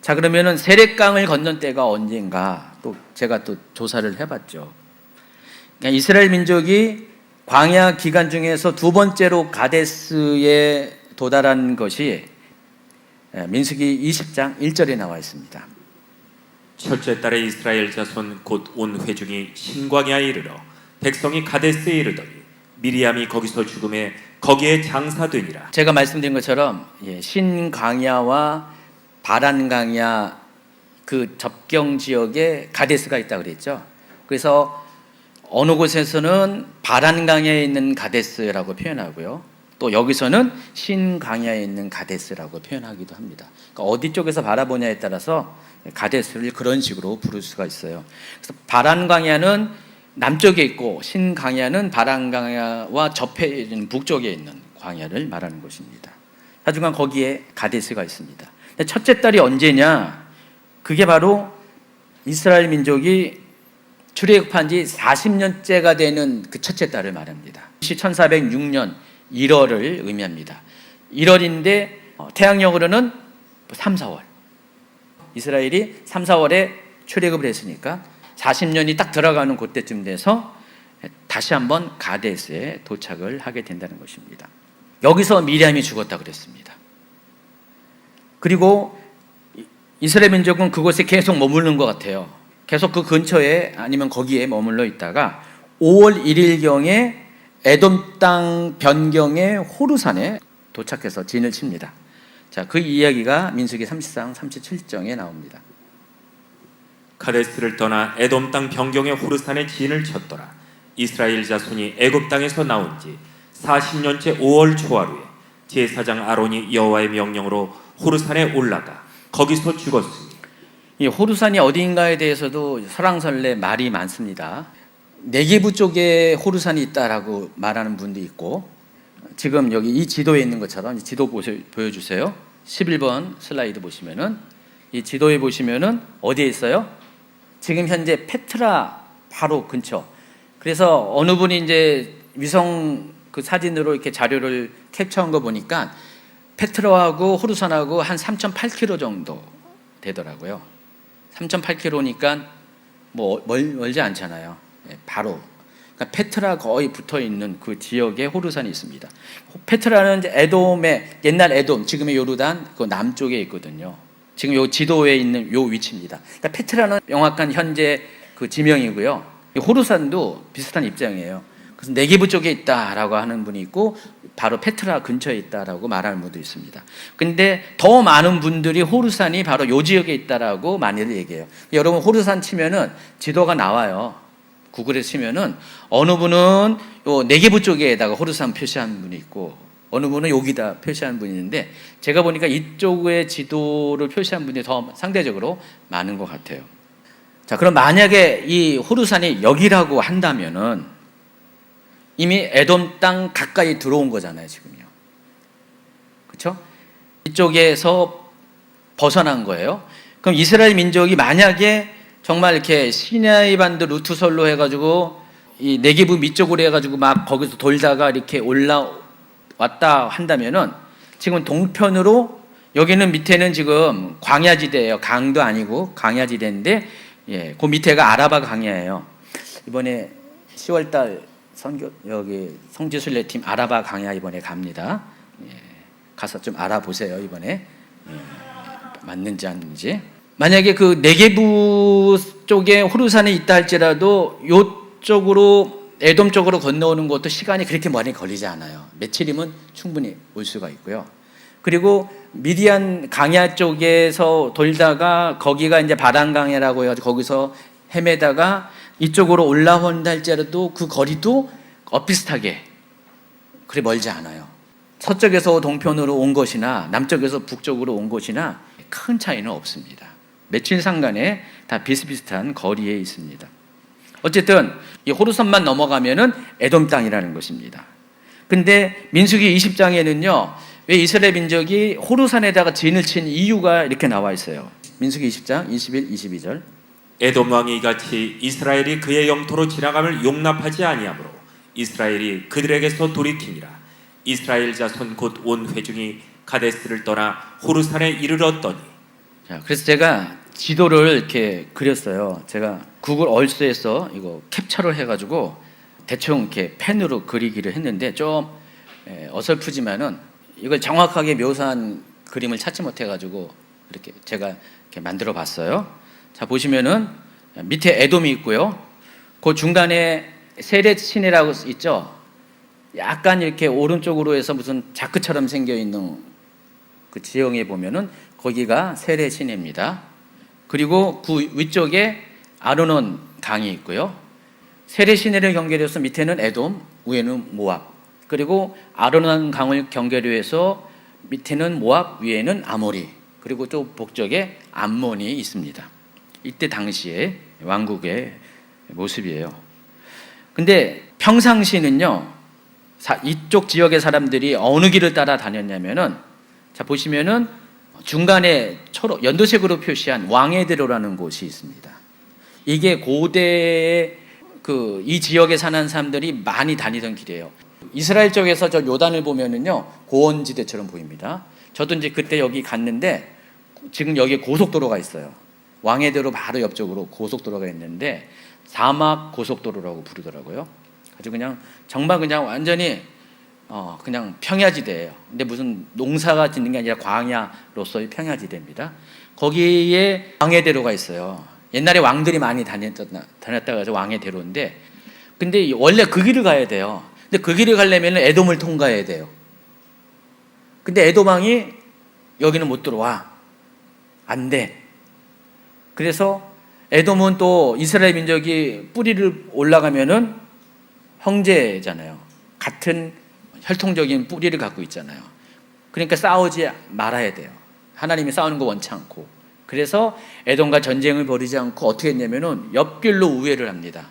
자, 그러면은 세렛강을 건넌 때가 언젠가 또 제가 또 조사를 해봤죠. 그러니까 이스라엘 민족이 광야 기간 중에서 두 번째로 가데스에 도달한 것이 민수기 20장 1절에 나와 있습니다. 첫째 달에 이스라엘 자손 곧 온 회중이 신광야에 이르러 백성이 가데스에 이르더니 미리암이 거기서 죽음에 거기에 장사되니라. 제가 말씀드린 것처럼 신광야와 바란광야 그 접경 지역에 가데스가 있다고 그랬죠. 그래서 어느 곳에서는 바란강야에 있는 가데스라고 표현하고요. 또 여기서는 신광야에 있는 가데스라고 표현하기도 합니다. 그러니까 어디 쪽에서 바라보냐에 따라서 가데스를 그런 식으로 부를 수가 있어요. 그래서 바란광야는 남쪽에 있고 신광야는 바란광야와 접해 있는 북쪽에 있는 광야를 말하는 것입니다. 하지만 거기에 가데스가 있습니다. 근데 첫째 달이 언제냐? 그게 바로 이스라엘 민족이 출애굽한 지 40년째가 되는 그 첫째 달을 말합니다. 1406년 1월을 의미합니다. 1월인데 태양력으로는 3, 4월. 이스라엘이 3, 4월에 출애굽을 했으니까 40년이 딱 들어가는 그때쯤 돼서 다시 한번 가데스에 도착을 하게 된다는 것입니다. 여기서 미리암이 죽었다 그랬습니다. 그리고 이스라엘 민족은 그곳에 계속 머무르는 것 같아요. 계속 그 근처에 아니면 거기에 머물러 있다가 5월 1일경에 에돔 땅 변경의 호르산에 도착해서 진을 칩니다. 자, 그 이야기가 민수기 30장 37장에 나옵니다. 가데스를 떠나 에돔 땅 변경의 호르산에 진을 쳤더라. 이스라엘 자손이 애굽 땅에서 나온 지 40년째 5월 초하루에 제사장 아론이 여호와의 명령으로 호르산에 올라가 거기서 죽었으니. 이 호르산이 어디인가에 대해서도 설왕설래 말이 많습니다. 네게부 쪽에 호르산이 있다라고 말하는 분도 있고, 지금 여기 이 지도에 있는 것처럼 지도 보여주세요. 11번 슬라이드 보시면은 이 지도에 보시면은 어디에 있어요? 지금 현재 페트라 바로 근처. 그래서 어느 분이 이제 위성 그 사진으로 이렇게 자료를 캡처한 거 보니까 페트라하고 호르산하고 한 3.8km 정도 되더라고요. 3.8km니까 뭐 멀지 않잖아요. 바로 그러니까 페트라 거의 붙어 있는 그 지역에 호르산이 있습니다. 페트라는 이제 에돔의 옛날 에돔, 지금의 요르단 그 남쪽에 있거든요. 지금 요 지도에 있는 요 위치입니다. 그러니까 페트라는 명확한 현재 그 지명이고요. 호르산도 비슷한 입장이에요. 그래서 네게부 쪽에 있다라고 하는 분이 있고 바로 페트라 근처에 있다라고 말하는 분도 있습니다. 근데 더 많은 분들이 호르산이 바로 요 지역에 있다라고 많이들 얘기해요. 여러분 호르산 치면은 지도가 나와요. 구글에 치면은 어느 분은 요 네게부 쪽에다가 호르산 표시한 분이 있고 어느 분은 여기다 표시한 분이 있는데 제가 보니까 이쪽에 지도를 표시한 분이 더 상대적으로 많은 것 같아요. 자, 그럼 만약에 이 호르산이 여기라고 한다면은 이미 에돔 땅 가까이 들어온 거잖아요, 지금요. 그렇죠? 이쪽에서 벗어난 거예요. 그럼 이스라엘 민족이 만약에 정말 이렇게 시나이 반도 루트설로 해가지고 이 네게부 밑쪽으로 해가지고 막 거기서 돌다가 이렇게 올라왔다 한다면은 지금 동편으로 여기는 밑에는 지금 광야지대예요. 강도 아니고 광야지대인데 그 밑에가 아라바 강야예요. 이번에 10월달 여기 성지순례팀 아라바 강야 이번에 갑니다. 가서 좀 알아보세요. 이번에 맞는지 아닌지. 만약에 그 네게부 쪽에 호르산이 있다 할지라도 이쪽으로 에돔 쪽으로 건너오는 것도 시간이 그렇게 많이 걸리지 않아요. 며칠이면 충분히 올 수가 있고요. 그리고 미디안 강야 쪽에서 돌다가 거기가 이제 바란강야라고 해가지고 거기서 헤매다가 이쪽으로 올라온다 할지라도 그 거리도 엇비슷하게 그리 멀지 않아요. 서쪽에서 동편으로 온 것이나 남쪽에서 북쪽으로 온 것이나 큰 차이는 없습니다. 며칠 상간에 다 비슷비슷한 거리에 있습니다. 어쨌든 이 호르산만 넘어가면은 에돔 땅이라는 것입니다. 근데 민수기 20장에는요 왜 이스라엘 민족이 호르산에다가 진을 친 이유가 이렇게 나와 있어요. 민수기 20장 21, 22절. 에돔 왕이 이같이 이스라엘이 그의 영토로 지나감을 용납하지 아니하므로 이스라엘이 그들에게서 돌이키니라. 이스라엘 자손 곧 온 회중이 가데스를 떠나 호르산에 이르렀더니 자, 그래서 제가 지도를 이렇게 그렸어요. 제가 구글 얼스에서 이거 캡처를 해가지고 대충 이렇게 펜으로 그리기를 했는데 좀 어설프지만은 이걸 정확하게 묘사한 그림을 찾지 못해가지고 이렇게 제가 이렇게 만들어봤어요. 자, 보시면은 밑에 에돔이 있고요. 그 중간에 세렛신이라고 있죠. 약간 이렇게 오른쪽으로 해서 무슨 자크처럼 생겨 있는 그 지형에 보면은 거기가 세렛신입니다. 그리고 그 위쪽에 아르논 강이 있고요. 세렛시내를 경계로해서 밑에는 에돔, 위에는 모압. 그리고 아르논 강을 경계로 해서 밑에는 모압, 위에는 아모리. 그리고 또 북쪽에 암몬이 있습니다. 이때 당시의 왕국의 모습이에요. 근데 평상시는요, 이쪽 지역의 사람들이 어느 길을 따라 다녔냐면은, 자, 보시면은 중간에 연두색으로 표시한 왕의대로라는 곳이 있습니다. 이게 고대의 이 지역에 사는 사람들이 많이 다니던 길이에요. 이스라엘 쪽에서 저 요단을 보면은요, 고원지대처럼 보입니다. 저도 이제 그때 여기 갔는데, 지금 여기 고속도로가 있어요. 왕의대로 바로 옆쪽으로 고속도로가 있는데, 사막 고속도로라고 부르더라고요. 아주 그냥, 정말 그냥 완전히, 그냥 평야지대예요. 근데 무슨 농사가 짓는 게 아니라 광야로서의 평야지대입니다. 거기에 왕의대로가 있어요. 옛날에 왕들이 많이 다녔다가 해서 왕의대로인데, 근데 원래 그 길을 가야 돼요. 근데 그 길을 가려면 에돔을 통과해야 돼요. 근데 에돔 왕이 여기는 못 들어와. 안 돼. 그래서 에돔은 또 이스라엘 민족이 뿌리를 올라가면은 형제잖아요. 같은 혈통적인 뿌리를 갖고 있잖아요. 그러니까 싸우지 말아야 돼요. 하나님이 싸우는 거 원치 않고. 그래서 에돔과 전쟁을 벌이지 않고 어떻게 했냐면은 옆길로 우회를 합니다.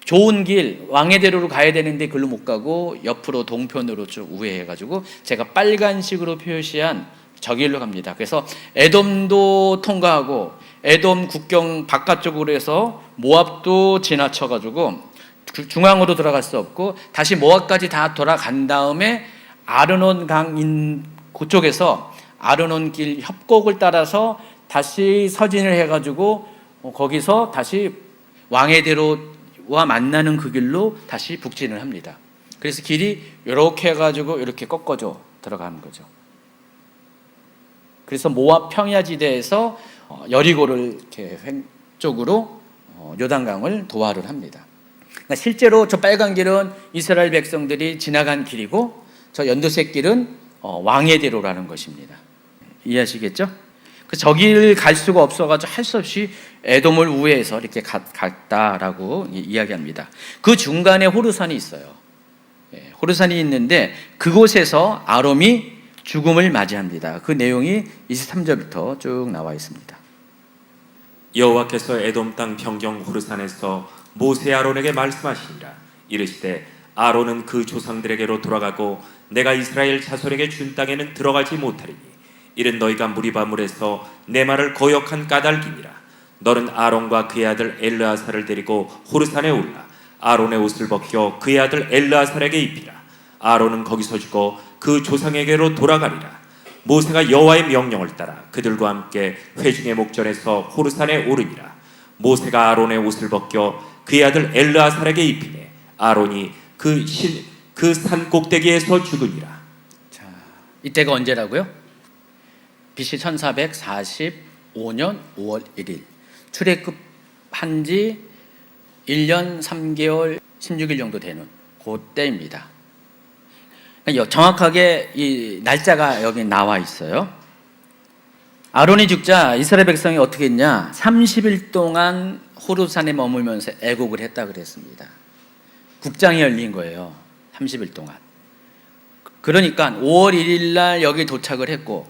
좋은 길, 왕의대로로 가야 되는데 글로 못 가고 옆으로 동편으로 쭉 우회해가지고 제가 빨간식으로 표시한 저 길로 갑니다. 그래서 에돔도 통과하고 에돔 국경 바깥쪽으로 해서 모압도 지나쳐가지고 중앙으로 들어갈 수 없고 다시 모압까지 다 돌아간 다음에 아르논 강인 그쪽에서 아르논 길 협곡을 따라서 다시 서진을 해가지고 거기서 다시 왕의대로와 만나는 그 길로 다시 북진을 합니다. 그래서 길이 이렇게 해가지고 이렇게 꺾어져 들어가는 거죠. 그래서 모압 평야지대에서 여리고를 이렇게 왼쪽으로 요단강을 도하를 합니다. 그러니까 실제로 저 빨간 길은 이스라엘 백성들이 지나간 길이고 저 연두색 길은 왕의대로라는 것입니다. 이해하시겠죠? 저 길을 갈 수가 없어가지고 할 수 없이 에돔을 우회해서 이렇게 갔다라고 이야기합니다. 그 중간에 호르산이 있어요. 호르산이 있는데 그곳에서 아롬이 죽음을 맞이합니다. 그 내용이 23절부터 쭉 나와 있습니다. 여호와께서 에돔 땅 변경 호르산에서 모세 아론에게 말씀하시니라. 이르시되 아론은 그 조상들에게로 돌아가고 내가 이스라엘 자손에게 준 땅에는 들어가지 못하리니 이는 너희가 무리바물에서 내 말을 거역한 까닭이니라. 너는 아론과 그의 아들 엘르아살을 데리고 호르산에 올라 아론의 옷을 벗겨 그의 아들 엘르아살에게 입히라. 아론은 거기서 죽어 그 조상에게로 돌아가리라. 모세가 여호와의 명령을 따라 그들과 함께 회중의 목전에서 호르산에 오르니라. 모세가 아론의 옷을 벗겨 그의 아들 엘르아살에게 입히매 아론이 그 산 꼭대기에서 죽으니라. 자, 이때가 언제라고요? BC 1445년 5월 1일 출애굽한 지 1년 3개월 16일 정도 되는 그때입니다. 정확하게 이 날짜가 여기 나와 있어요. 아론이 죽자 이스라엘 백성이 어떻게 했냐? 30일 동안 호르산에 머물면서 애곡을 했다 그랬습니다. 국장이 열린 거예요. 30일 동안. 그러니까 5월 1일 날 여기 도착을 했고,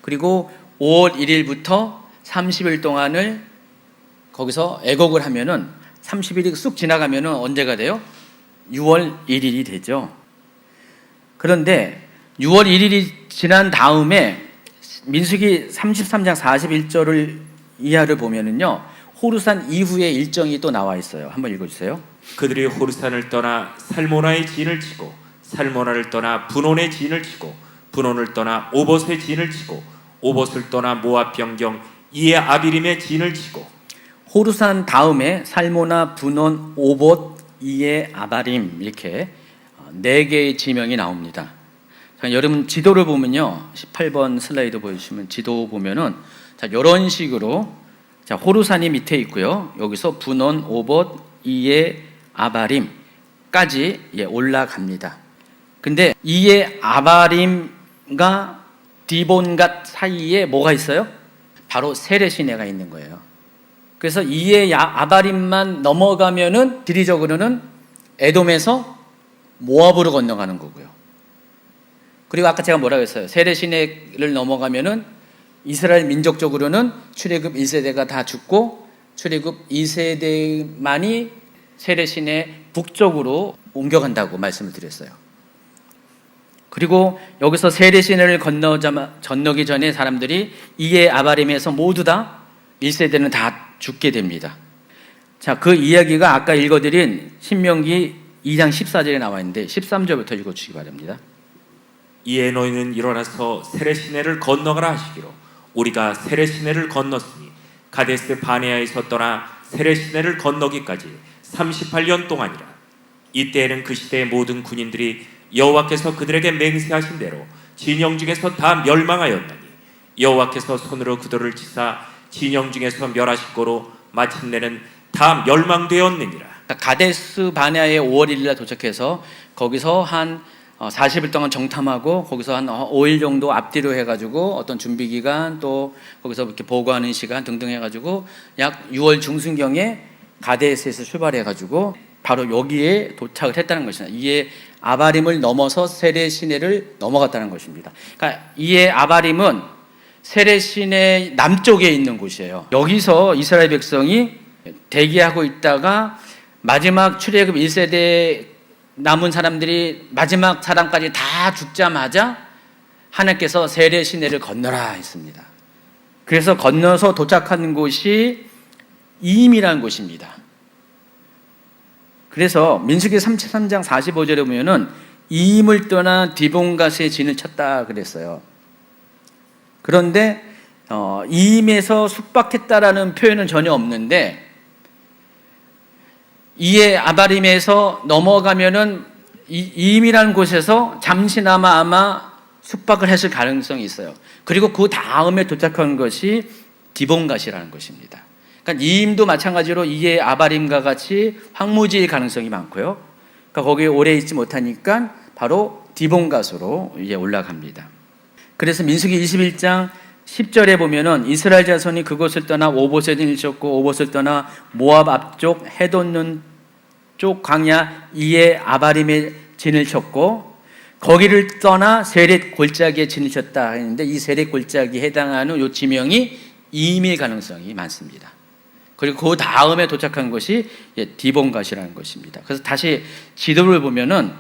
그리고 5월 1일부터 30일 동안을 거기서 애곡을 하면은 30일이 쑥 지나가면은 언제가 돼요? 6월 1일이 되죠. 그런데 6월 1일이 지난 다음에 민수기 33장 41절을 이하를 보면은요, 호르산 이후의 일정이 또 나와 있어요. 한번 읽어주세요. 그들이 호르산을 떠나 살모나의 진을 치고 살모나를 떠나 분온의 진을 치고 분온을 떠나 오봇의 진을 치고 오봇을 떠나 모압 병경 이에 아비림의 진을 치고 호루산 다음에 살모나, 분온, 오봇, 이에 아바림 이렇게 네 개의 지명이 나옵니다. 자, 여러분 지도를 보면요, 18번 슬라이드 보여주시면 지도 보면은 자, 이런 식으로 자, 호루산이 밑에 있고요. 여기서 분온, 오봇, 이에 아바림까지 올라갑니다. 근데 이에 아바림과 디본갓 사이에 뭐가 있어요? 바로 세례 시내가 있는 거예요. 그래서 이에 아바림만 넘어가면은 지리적으로는 에돔에서 모압으로 건너가는 거고요. 그리고 아까 제가 뭐라고 했어요? 세례 시내를 넘어가면은 이스라엘 민족적으로는 출애굽 1세대가 다 죽고 출애굽 2세대만이 세례 시내 북쪽으로 옮겨간다고 말씀을 드렸어요. 그리고 여기서 세례 시내를 건너기 전에 사람들이 이에 아바림에서 모두 다 1세대는 다 죽게 됩니다. 자, 그 이야기가 아까 읽어드린 신명기 2장 14절에 나와 있는데 13절부터 읽어주시기 바랍니다. 이에 너희는 일어나서 세레시내를 건너가라 하시기로 우리가 세레시내를 건넜으니 가데스 바네아에서 떠나 세레시내를 건너기까지 38년 동안이라. 이때에는 그 시대의 모든 군인들이 여호와께서 그들에게 맹세하신 대로 진영 중에서 다 멸망하였나니 여호와께서 손으로 그들을 치사 진영 중에서 멸하시고로 마침내는 다 멸망되었느니라. 가데스 바네아에 5월 1일에 도착해서 거기서 한 40일 동안 정탐하고 거기서 한 5일 정도 앞뒤로 해가지고 어떤 준비 기간 또 거기서 이렇게 보고하는 시간 등등 해가지고 약 6월 중순경에 가데스에서 출발해가지고 바로 여기에 도착을 했다는 것입니다. 이에 아바림을 넘어서 세례 시내를 넘어갔다는 것입니다. 그러니까 이에 아바림은 세례 시내 남쪽에 있는 곳이에요. 여기서 이스라엘 백성이 대기하고 있다가 마지막 출애굽 1세대 남은 사람들이 마지막 사람까지 다 죽자마자 하나님께서 세례 시내를 건너라 했습니다. 그래서 건너서 도착하는 곳이 이임이라는 곳입니다. 그래서 민수기 33장 45절에 보면은 이임을 떠나 디본갓의 진을 쳤다 그랬어요. 그런데 이임에서 숙박했다라는 표현은 전혀 없는데 이에 아바림에서 넘어가면은 이임이라는 곳에서 잠시나마 아마 숙박을 했을 가능성이 있어요. 그리고 그 다음에 도착한 것이 디본갓이라는 것입니다. 그러니까 이임도 마찬가지로 이에 아바림과 같이 황무지일 가능성이 많고요. 그러니까 거기에 오래 있지 못하니까 바로 디본갓으로 이제 올라갑니다. 그래서 민수기 21장 10절에 보면은 이스라엘 자손이 그곳을 떠나 오봇에 진을 쳤고 오봇을 떠나 모압 앞쪽 해돋는 쪽 광야 이에 아바림에 진을 쳤고 거기를 떠나 세렛 골짜기에 진을 쳤다 했는데 이 세렛 골짜기에 해당하는 이 지명이 이임일 가능성이 많습니다. 그리고 그 다음에 도착한 것이 디본갓이라는 것입니다. 그래서 다시 지도를 보면은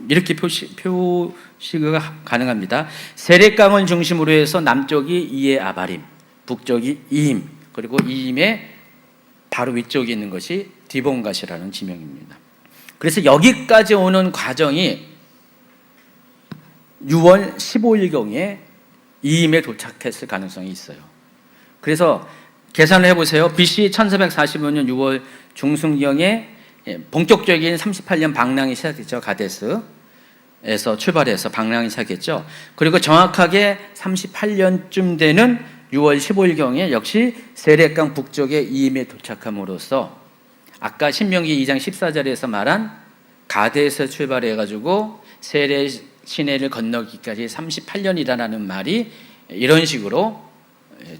이렇게 표시가 가능합니다. 세렛강을 중심으로 해서 남쪽이 이에 아바림, 북쪽이 이임, 그리고 이임의 바로 위쪽에 있는 것이 디본갓이라는 지명입니다. 그래서 여기까지 오는 과정이 6월 15일경에 이임에 도착했을 가능성이 있어요. 그래서 계산을 해보세요. BC 1445년 6월 중순경에 본격적인 38년 방랑이 시작됐죠. 가데스에서 출발해서 방랑이 시작했죠. 그리고 정확하게 38년쯤 되는 6월 15일경에 역시 세렛강 북쪽에 이임에 도착함으로써 아까 신명기 2장 14절에서 말한 가데에서 출발해가지고 세례 시내를 건너기까지 38년이라는 말이 이런 식으로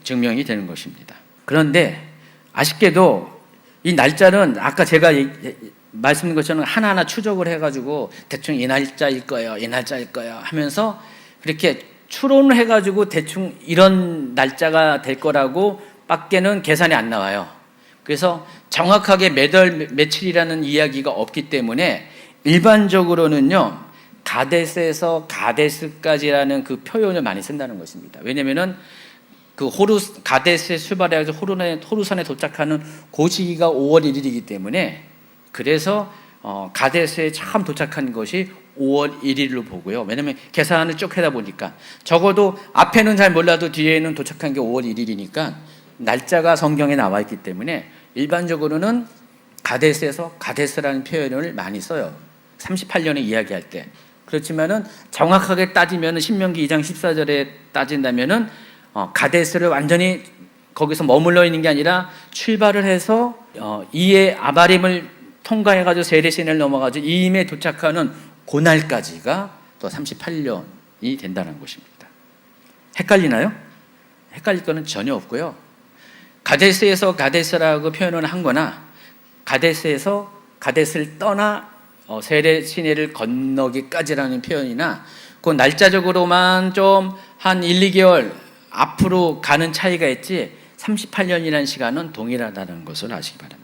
증명이 되는 것입니다. 그런데 아쉽게도 이 날짜는 아까 제가 말씀드린 것처럼 하나하나 추적을 해가지고 대충 이 날짜일 거예요, 이 날짜일 거예요 하면서 그렇게 추론을 해가지고 대충 이런 날짜가 될 거라고 밖에는 계산이 안 나와요. 그래서 정확하게 몇 월 며칠이라는 이야기가 없기 때문에 일반적으로는요 가데스에서 가데스까지라는 그 표현을 많이 쓴다는 것입니다. 왜냐면은 그 가데스에 출발해서 호루산에 도착하는 그 시기가 5월 1일이기 때문에 그래서 가데스에 처음 도착한 것이 5월 1일로 보고요. 왜냐하면 계산을 쭉 하다 보니까 적어도 앞에는 잘 몰라도 뒤에는 도착한 게 5월 1일이니까 날짜가 성경에 나와 있기 때문에 일반적으로는 가데스에서 가데스라는 표현을 많이 써요. 38년에 이야기할 때. 그렇지만은 정확하게 따지면 신명기 2장 14절에 따진다면은 가데스를 완전히 거기서 머물러 있는 게 아니라 출발을 해서 이에 아바림을 통과해가지고 세레신을 넘어가지고 이임에 도착하는 그날까지가 또 38년이 된다는 것입니다. 헷갈리나요? 헷갈릴 거는 전혀 없고요. 가데스에서 가데스라고 표현을 한 거나 가데스에서 가데스를 떠나 세례 시내를 건너기까지라는 표현이나 그 날짜적으로만 좀 한 1, 2개월 앞으로 가는 차이가 있지 38년이라는 시간은 동일하다는 것을 아시기 바랍니다.